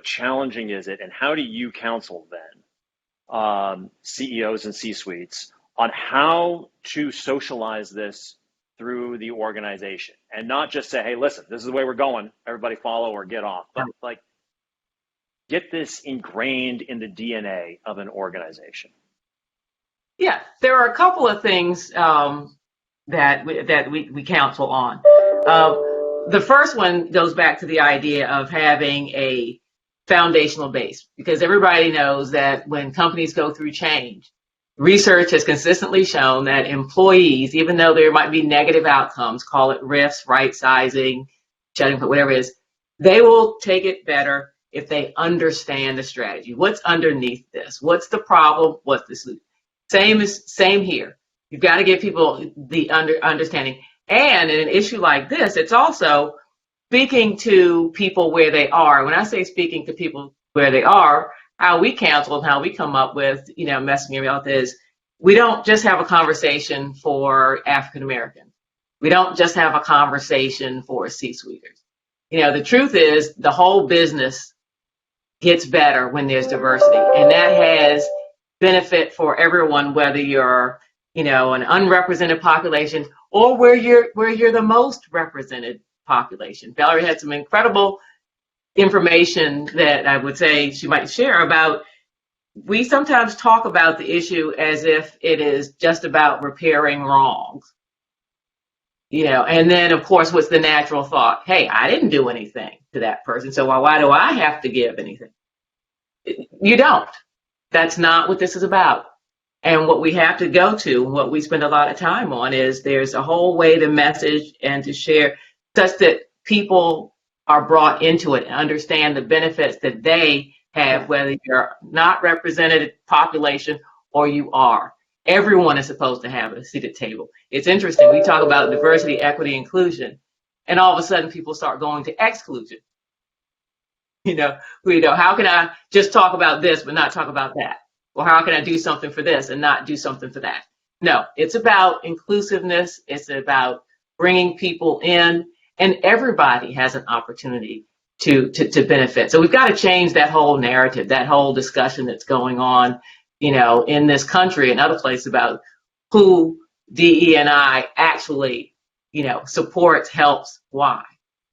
challenging is it, and how do you counsel then CEOs and C-suites on how to socialize this through the organization, and not just say, hey, listen, this is the way we're going, everybody follow or get off, but like get this ingrained in the DNA of an organization? Yeah, there are a couple of things that we counsel on. The first one goes back to the idea of having a foundational base, because everybody knows that when companies go through change, research has consistently shown that employees, even though there might be negative outcomes, call it rifts, right sizing, shutting, whatever it is, they will take it better if they understand the strategy. What's underneath this? What's the problem? What's the solution? Same here. You've got to give people the understanding. And in an issue like this, it's also speaking to people where they are. When I say speaking to people where they are, how we counsel and how we come up with, messaging about this, we don't just have a conversation for African Americans. We don't just have a conversation for C-suiters. The truth is the whole business gets better when there's diversity, and that has benefit for everyone, whether you're, an unrepresented population or where you're the most represented population. Valerie had some incredible information that I would say she might share about. We sometimes talk about the issue as if it is just about repairing wrongs, and then of course, what's the natural thought? Hey, I didn't do anything to that person, so why do I have to give anything? You don't. That's not what this is about. And what we have to go to, what we spend a lot of time on, is there's a whole way to message and to share such that people are brought into it and understand the benefits that they have, whether you're not represented population or you are. Everyone is supposed to have a seat at the table. It's interesting. We talk about diversity, equity, inclusion, and all of a sudden people start going to exclusion. How can I just talk about this but not talk about that? Or how can I do something for this and not do something for that? No, it's about inclusiveness. It's about bringing people in, and everybody has an opportunity to benefit. So we've got to change that whole narrative, that whole discussion that's going on, in this country and other places about who DE&I actually, supports, helps, why.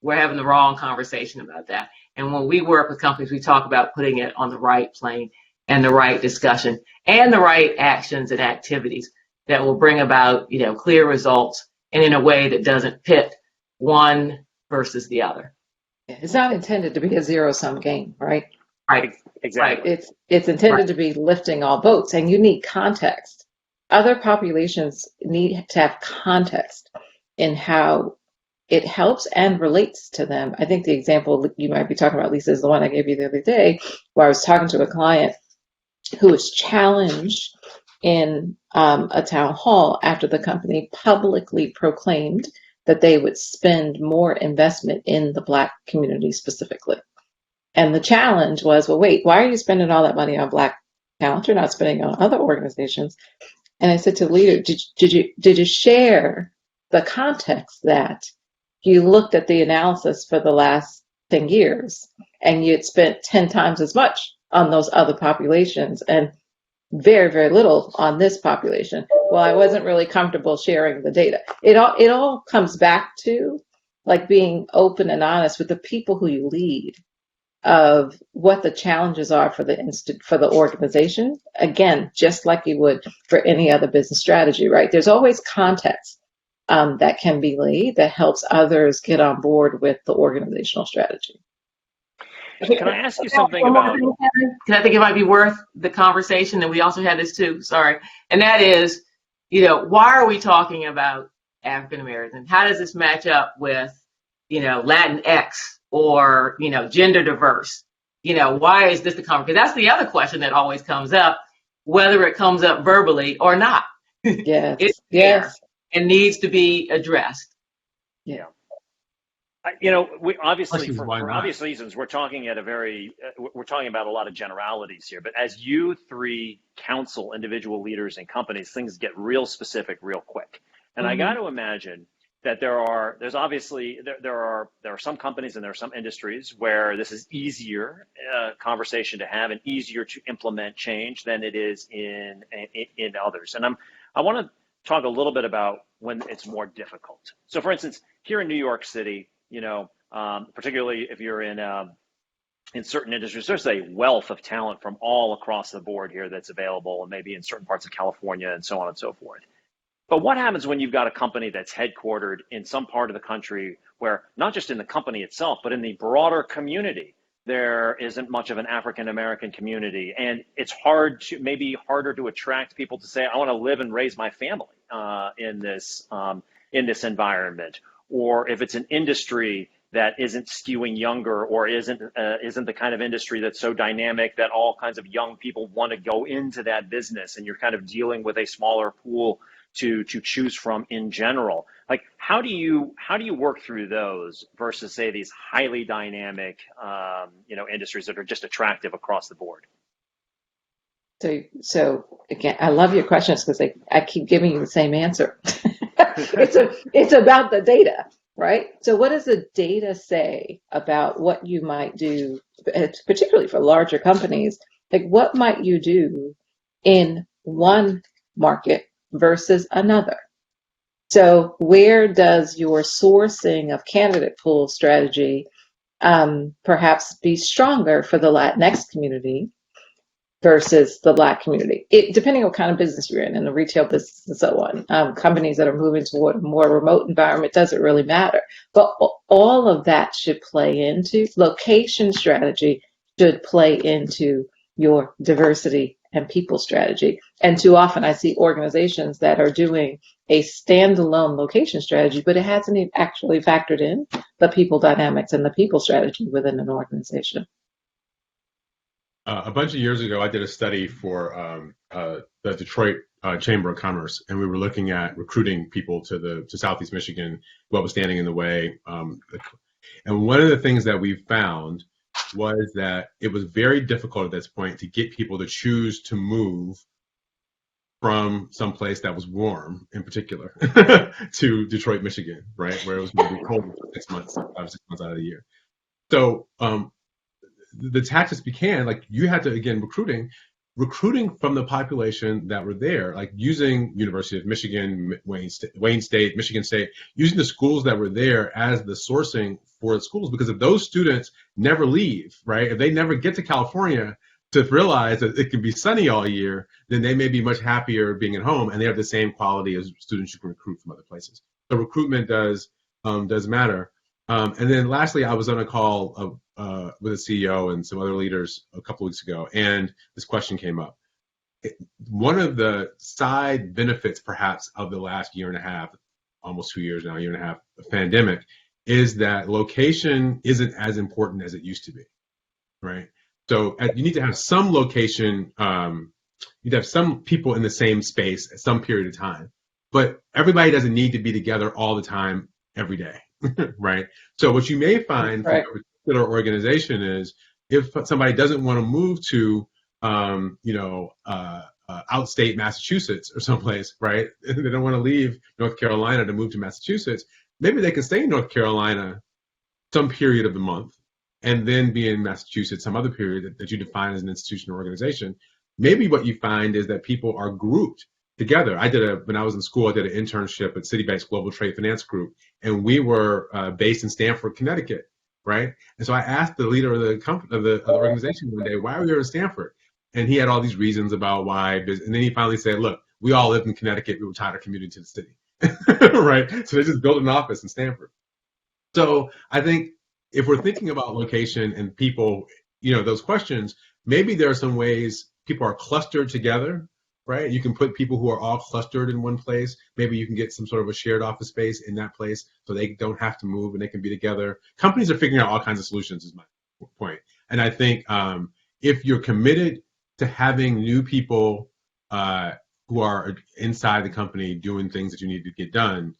We're having the wrong conversation about that. And when we work with companies, we talk about putting it on the right plane and the right discussion and the right actions and activities that will bring about, clear results, and in a way that doesn't pit one versus the other. It's not intended to be a zero-sum game, right? Right. Exactly. Right. It's intended to be lifting all boats, and you need context. Other populations need to have context in how it helps and relates to them. I think the example you might be talking about, Lisa, is the one I gave you the other day, where I was talking to a client who was challenged in a town hall after the company publicly proclaimed that they would spend more investment in the Black community specifically. And the challenge was, well, wait, why are you spending all that money on Black talent? You're not spending on other organizations. And I said to the leader, did you share the context that you looked at the analysis for the last 10 years and you had spent 10 times as much on those other populations and very, very little on this population? Well, I wasn't really comfortable sharing the data. It all comes back to like being open and honest with the people who you lead of what the challenges are for the organization. Again, just like you would for any other business strategy, right? There's always context that can be laid that helps others get on board with the organizational strategy. Can I ask you something about? Can I think it might be worth the conversation? And we also had this too. Sorry, and that is, why are we talking about African Americans? How does this match up with, Latinx or gender diverse? Why is this the conversation? Because that's the other question that always comes up, whether it comes up verbally or not. Yes, it's there and needs to be addressed. Yeah. We obviously, for obvious reasons, we're talking about a lot of generalities here. But as you three counsel individual leaders and companies, things get real specific real quick. And I got to imagine that there are some companies and there are some industries where this is easier conversation to have and easier to implement change than it is in others. And I want to talk a little bit about when it's more difficult. So, for instance, here in New York City, particularly if you're in certain industries, there's a wealth of talent from all across the board here that's available, and maybe in certain parts of California and so on and so forth. But what happens when you've got a company that's headquartered in some part of the country where not just in the company itself, but in the broader community, there isn't much of an African American community, and it's maybe harder to attract people to say, I want to live and raise my family in this environment. Or if it's an industry that isn't skewing younger or isn't the kind of industry that's so dynamic that all kinds of young people want to go into that business, and you're kind of dealing with a smaller pool to choose from in general. Like, how do you work through those versus, say, these highly dynamic industries that are just attractive across the board? So again, I love your questions because I keep giving you the same answer. It's about the data, right? So what does the data say about what you might do, particularly for larger companies? Like, what might you do in one market versus another? So where does your sourcing of candidate pool strategy perhaps be stronger for the Latinx community versus the Black community? Depending on what kind of business you're in the retail business and so on. Companies that are moving toward a more remote environment, doesn't really matter. But all of that should play into location strategy, should play into your diversity and people strategy. And too often I see organizations that are doing a standalone location strategy, but it hasn't actually factored in the people dynamics and the people strategy within an organization. A bunch of years ago, I did a study for the Detroit Chamber of Commerce, and we were looking at recruiting people to Southeast Michigan, what was standing in the way. And one of the things that we found was that it was very difficult at this point to get people to choose to move from some place that was warm, in particular, to Detroit, Michigan, right, where it was maybe cold for 6 months, 5 or 6 months out of the year. So the tactics became like you had to, again, recruiting from the population that were there, like using University of Michigan, Wayne State, Michigan State, using the schools that were there as the sourcing for the schools. Because if those students never leave, right, if they never get to California to realize that it can be sunny all year, then they may be much happier being at home, and they have the same quality as students you can recruit from other places. So recruitment does matter. And then lastly, I was on a call with a CEO and some other leaders a couple weeks ago, and this question came up. One of the side benefits, perhaps, of the last year and a half, almost 2 years now, year and a half, of pandemic, is that location isn't as important as it used to be, right? So you need to have some location, you need to have some people in the same space at some period of time, but everybody doesn't need to be together all the time every day, right? So what you may find from Right. a particular organization is if somebody doesn't want to move to, outstate Massachusetts or someplace, right? They don't want to leave North Carolina to move to Massachusetts. Maybe they can stay in North Carolina some period of the month and then be in Massachusetts some other period that you define as an institution or organization. Maybe what you find is that people are grouped together. When I was in school, I did an internship at Citibank's Global Trade Finance Group, and we were based in Stamford, Connecticut, right? And so I asked the leader of the organization one day, why are we here in Stamford? And he had all these reasons about why. And then he finally said, look, we all lived in Connecticut. We were tired of commuting to the city, right? So they just built an office in Stamford. So I think if we're thinking about location and people, those questions, maybe there are some ways people are clustered together, right? You can put people who are all clustered in one place. Maybe you can get some sort of a shared office space in that place so they don't have to move and they can be together. Companies are figuring out all kinds of solutions, is my point. And I think if you're committed to having new people who are inside the company doing things that you need to get done,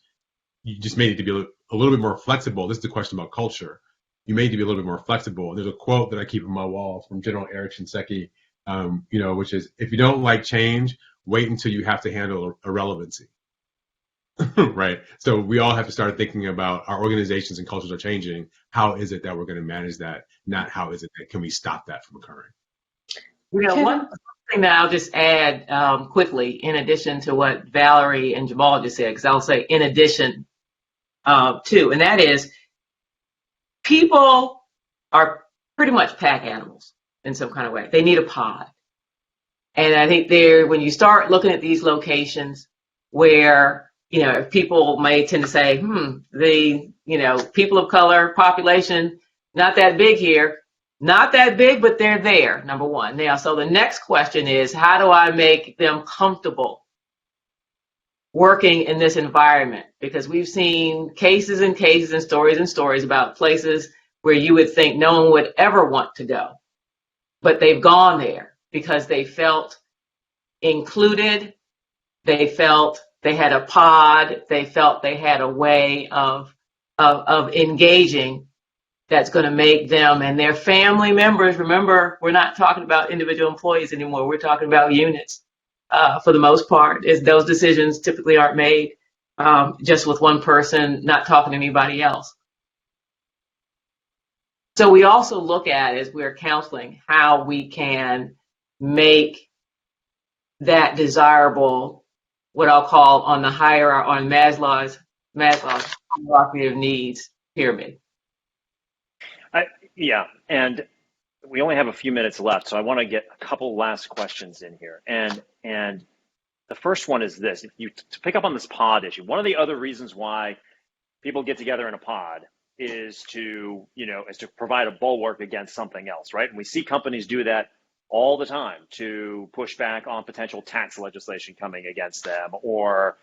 you just may need to be a little bit more flexible. This is the question about culture. You may need to be a little bit more flexible. There's a quote that I keep on my wall from General Eric Shinseki, which is, if you don't like change, wait until you have to handle irrelevancy. Right? So we all have to start thinking about our organizations and cultures are changing. How is it that we're going to manage that? Not how is it that can we stop that from occurring? One thing that I'll just add quickly, in addition to what Valerie and Jamal just said, because I'll say in addition to, and that is, people are pretty much pack animals in some kind of way. They need a pod. And I think when you start looking at these locations where, people may tend to say, people of color population, not that big here. Not that big, but they're there, number one. Now, so the next question is, how do I make them comfortable working in this environment? Because we've seen cases and cases and stories about places where you would think no one would ever want to go, but they've gone there because they felt included, they felt they had a pod, they felt they had a way of engaging that's going to make them and their family members. Remember, we're not talking about individual employees anymore. We're talking about units for the most part. Those decisions typically aren't made just with one person not talking to anybody else. So we also look at, as we're counseling, how we can make that desirable, what I'll call on the on Maslow's hierarchy of needs pyramid. Yeah, and we only have a few minutes left, so I want to get a couple last questions in here. And the first one is this: to pick up on this pod issue, one of the other reasons why people get together in a pod is to provide a bulwark against something else, right? And we see companies do that all the time to push back on potential tax legislation coming against them, or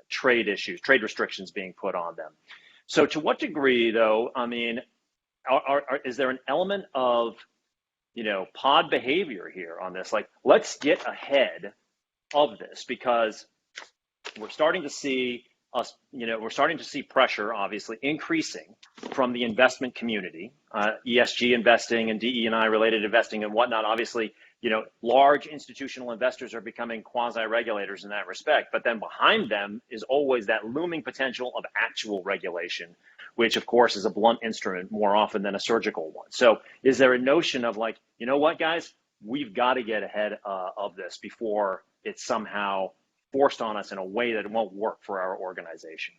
trade issues, trade restrictions being put on them. So to what degree, though, I mean, is there an element of, pod behavior here on this? Like, let's get ahead of this, because we're starting to see pressure, obviously, increasing from the investment community, ESG investing and DE&I related investing and whatnot. Obviously, large institutional investors are becoming quasi-regulators in that respect. But then behind them is always that looming potential of actual regulation, which, of course, is a blunt instrument more often than a surgical one. So is there a notion of like, you know what, guys, we've got to get ahead of this before it's somehow forced on us in a way that it won't work for our organization?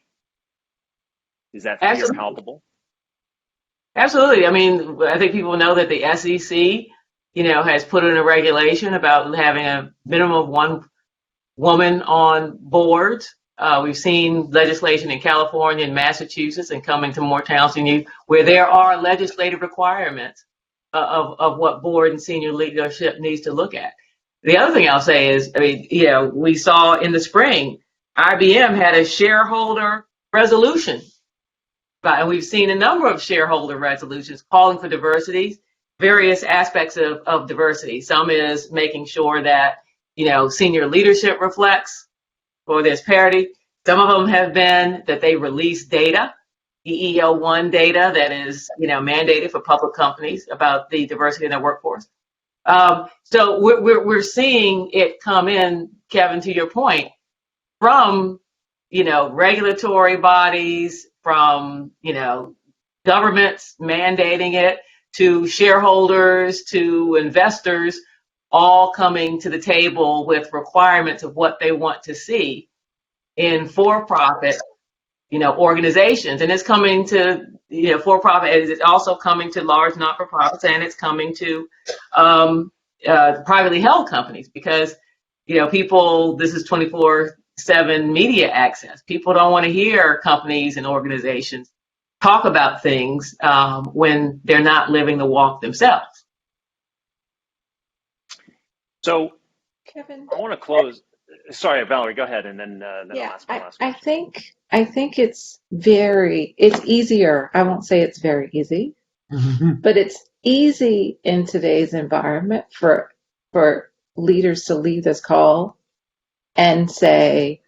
Is that fear palpable? Absolutely. I mean, I think people know that the SEC has put in a regulation about having a minimum of one woman on boards. We've seen legislation in California and Massachusetts and coming to more towns than you, where there are legislative requirements of what board and senior leadership needs to look at. The other thing I'll say is, we saw in the spring, IBM had a shareholder resolution, and we've seen a number of shareholder resolutions calling for diversity, various aspects of diversity. Some is making sure that, senior leadership reflects, or there's parity. Some of them have been that they release data, EEO1 data that is, mandated for public companies about the diversity in their workforce. So we're seeing it come in, Kevin, to your point, from, regulatory bodies, from, governments mandating it, to shareholders, to investors, all coming to the table with requirements of what they want to see in for-profit, organizations. And it's coming to, for-profit, it's also coming to large not-for-profits, and it's coming to privately held companies, because, people, this is 24/7 media access. People don't want to hear companies and organizations talk about things when they're not living the walk themselves. So, Kevin, I want to close. Sorry, Valerie, go ahead, and then yeah, I'll ask my last I question. think it's easier. I won't say it's very easy, but it's easy in today's environment for leaders to lead this call and say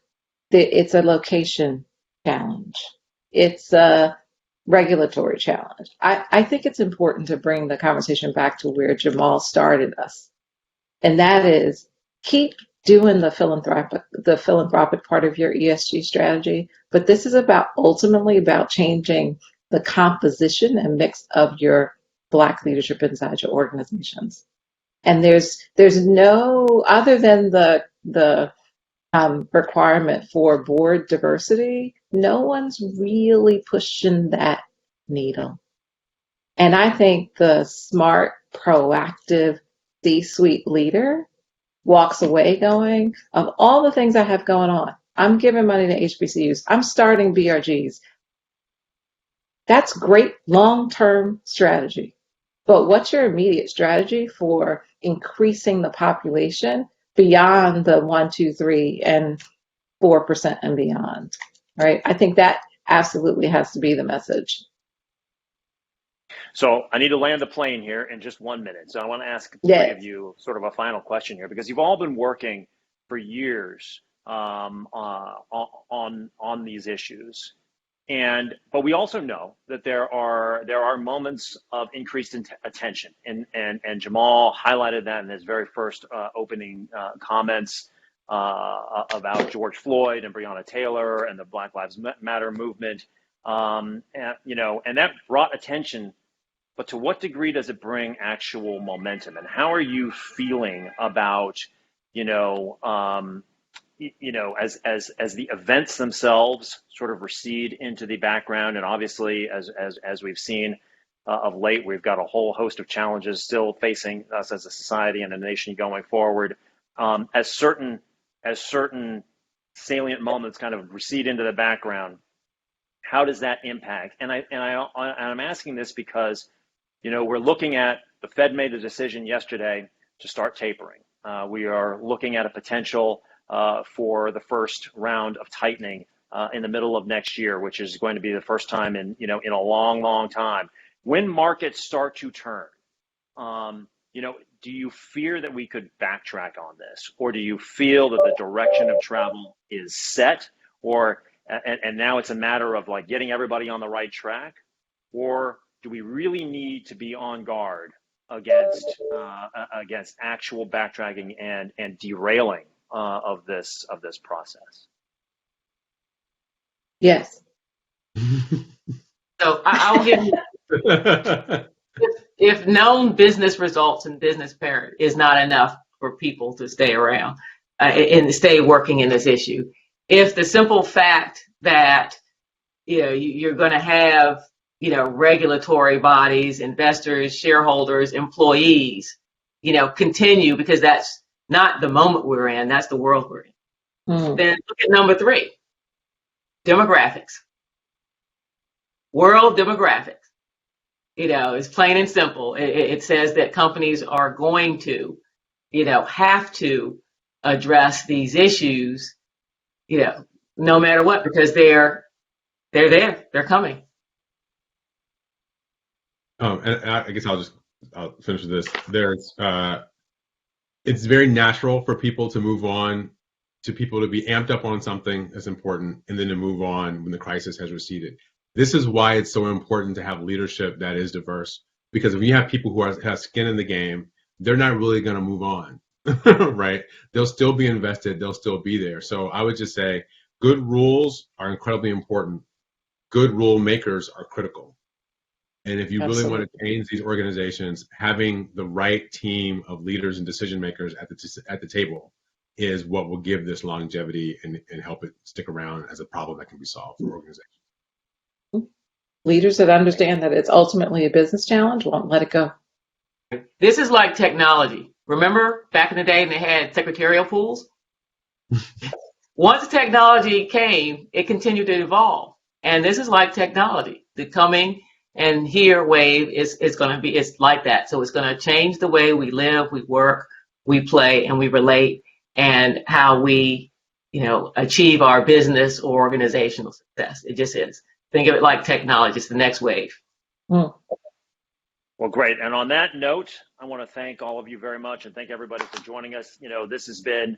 that it's a location challenge. It's a regulatory challenge. I think it's important to bring the conversation back to where Jamal started us. And that is, keep doing the philanthropic part of your ESG strategy, but this is ultimately about changing the composition and mix of your Black leadership inside your organizations. And there's no, other than the requirement for board diversity, no one's really pushing that needle. And I think the smart, proactive C-suite leader walks away going, of all the things I have going on, I'm giving money to HBCUs, I'm starting BRGs. That's great long-term strategy. But what's your immediate strategy for increasing the population beyond the 1, 2, 3, and 4% and beyond? Right? I think that absolutely has to be the message. So I need to land the plane here in just 1 minute. So I want to ask three Yes. of you sort of a final question here, because you've all been working for years on these issues, but we also know that there are moments of increased attention, and Jamal highlighted that in his very first opening comments about George Floyd and Breonna Taylor and the Black Lives Matter movement, and that brought attention. But to what degree does it bring actual momentum? And how are you feeling about, as the events themselves sort of recede into the background? And obviously, as we've seen of late, we've got a whole host of challenges still facing us as a society and a nation going forward. As certain salient moments kind of recede into the background, how does that impact? And I'm asking this because, we're looking at, the Fed made a decision yesterday to start tapering. We are looking at a potential for the first round of tightening in the middle of next year, which is going to be the first time in a long, long time. When markets start to turn, do you fear that we could backtrack on this, or do you feel that the direction of travel is set, and now it's a matter of like getting everybody on the right track, or do we really need to be on guard against actual backtracking and derailing of this process? Yes. So I'll give you, if known business results and business parent is not enough for people to stay around and stay working in this issue, if the simple fact that you're going to have regulatory bodies, investors, shareholders, employees, continue, because that's not the moment we're in, that's the world we're in. Then look at number 3, demographics. World demographics. It's plain and simple. It says that companies are going to, have to address these issues, no matter what, because they're there, they're coming. And I guess I'll finish with this. It's very natural for people to move on to people to be amped up on something that's important and then to move on when the crisis has receded. This is why it's so important to have leadership that is diverse, because if you have people who have skin in the game, they're not really going to move on, right? They'll still be invested. They'll still be there. So I would just say good rules are incredibly important. Good rule makers are critical. And if you really want to change these organizations, having the right team of leaders and decision makers at the table is what will give this longevity and help it stick around as a problem that can be solved for organizations. Leaders that understand that it's ultimately a business challenge won't let it go. This is like technology. Remember back in the day they had secretarial pools? Once technology came, it continued to evolve. And this is like technology. The coming and here wave is going to be, it's like that. So it's going to change the way we live, we work, we play, and we relate, and how we, achieve our business or organizational success. It just is. Think of it like technology. It's the next wave. Mm. Well, great. And on that note, I want to thank all of you very much and thank everybody for joining us. This has been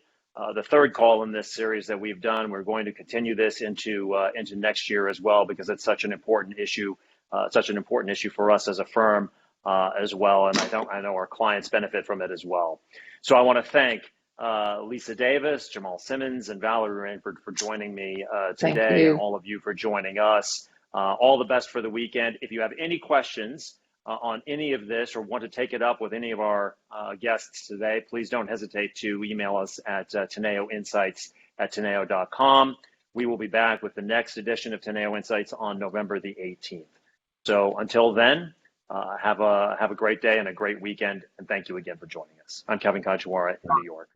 the third call in this series that we've done. We're going to continue this into next year as well, because it's such an important issue, for us as a firm as well. And I know our clients benefit from it as well. So I want to thank Lisa Davis, Jamal Simmons, and Valerie Rainford for joining me today, and all of you for joining us. All the best for the weekend. If you have any questions on any of this or want to take it up with any of our guests today, please don't hesitate to email us at teneoinsights@teneo.com. We will be back with the next edition of Teneo Insights on November the 18th. So until then, have a great day and a great weekend, and thank you again for joining us. I'm Kevin Kajiwara in New York.